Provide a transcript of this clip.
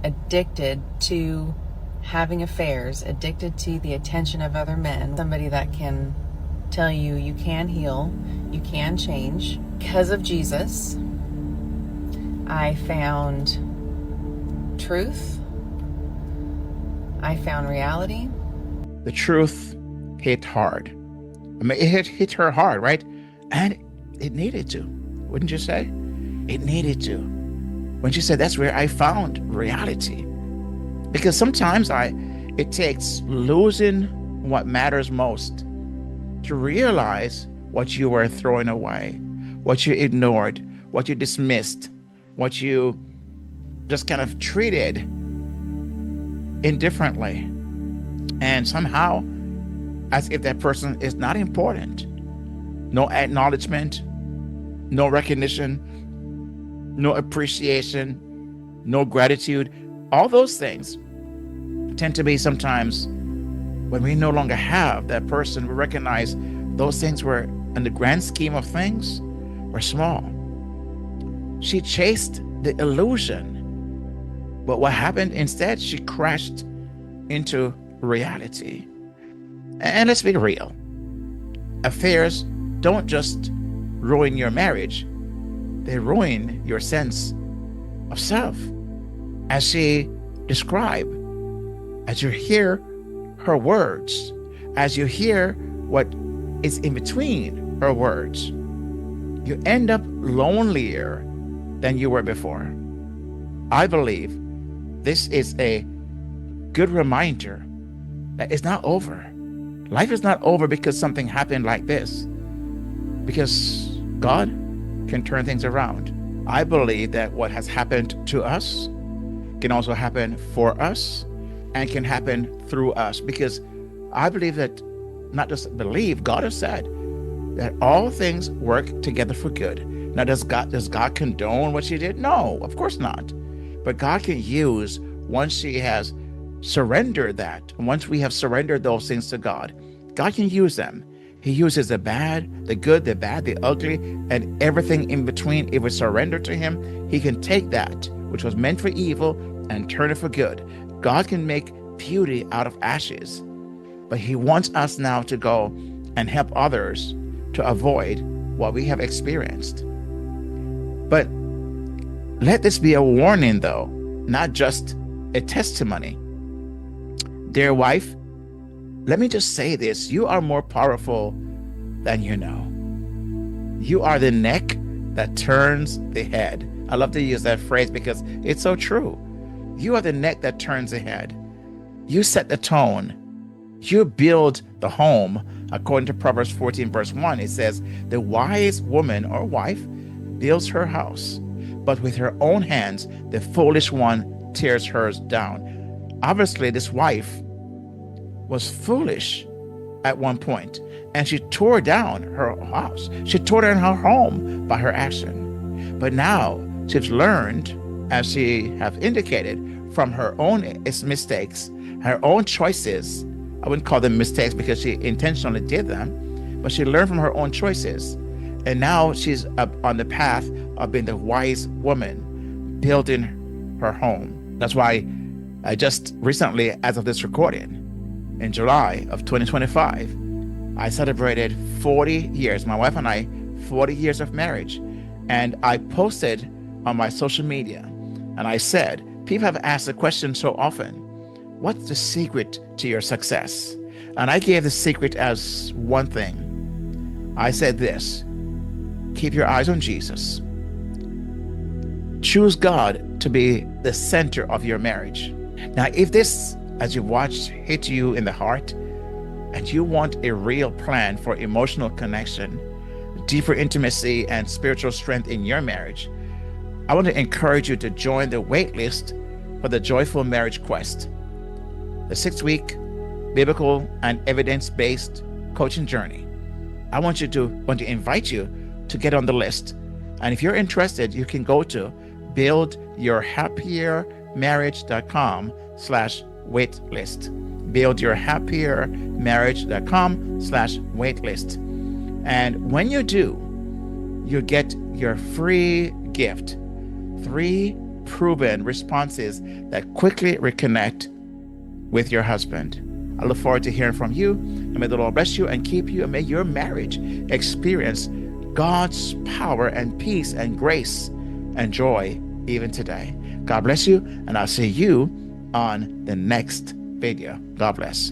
addicted to having affairs, addicted to the attention of other men, somebody that can tell you you can heal, you can change. Because of Jesus, I found truth. I found reality. The truth hit hard. I mean, it hit her hard, right? And it needed to, wouldn't you say? It needed to. When she said, that's where I found reality. Because sometimes it takes losing what matters most to realize what you were throwing away, what you ignored, what you dismissed, what you just kind of treated indifferently. And somehow, as if that person is not important. No acknowledgement, no recognition, no appreciation, no gratitude. All those things tend to be sometimes when we no longer have that person, we recognize those things were, in the grand scheme of things, were small. She chased the illusion, but what happened instead, she crashed into reality. And let's be real. Affairs don't just ruin your marriage, they ruin your sense of self. As she described, as you hear her words, as you hear what is in between her words, you end up lonelier than you were before. I believe this is a good reminder that it's not over. Life is not over because something happened like this, because God can turn things around. I believe that what has happened to us can also happen for us and can happen through us, because I believe that, not just believe, God has said that all things work together for good. Now, does God condone what she did? No, of course not. But God can use, once she has surrendered that, once we have surrendered those things to God, God can use them. He uses the bad, the good, the bad, the ugly, and everything in between. If we surrender to Him, He can take that which was meant for evil and turn it for good. God can make beauty out of ashes, but He wants us now to go and help others to avoid what we have experienced. But let this be a warning, though, not just a testimony. Dear wife, let me just say this. You are more powerful than you know. You are the neck that turns the head. I love to use that phrase because it's so true. You are the neck that turns the head. You set the tone. You build the home. According to Proverbs 14, verse 1, it says, the wise woman or wife builds her house, but with her own hands, the foolish one tears hers down. Obviously, this wife was foolish at one point, and she tore down her house. She tore down her home by her action. But now she's learned, as she have indicated, from her own mistakes, her own choices. I wouldn't call them mistakes because she intentionally did them, but she learned from her own choices. And now she's up on the path of being the wise woman, building her home. That's why I just recently, as of this recording, in July of 2025, I celebrated 40 years, my wife and I, 40 years of marriage. And I posted on my social media, and I said, people have asked the question so often, what's the secret to your success? And I gave the secret as one thing. I said this: keep your eyes on Jesus. Choose God to be the center of your marriage. Now, if this, as you watched, hit you in the heart, and you want a real plan for emotional connection, deeper intimacy, and spiritual strength in your marriage, I want to encourage you to join the wait list for the Joyful Marriage Quest, the 6-week biblical and evidence-based coaching journey. I want to invite you to get on the list. And if you're interested, you can go to buildyourhappiermarriage.com/waitlist. buildyourhappiermarriage.com/waitlist. And when you do, you get your free gift, 3 proven responses that quickly reconnect with your husband. I look forward to hearing from you, and may the Lord bless you and keep you, and may your marriage experience God's power and peace and grace and joy even today. God bless you, and I'll see you on the next video. God bless.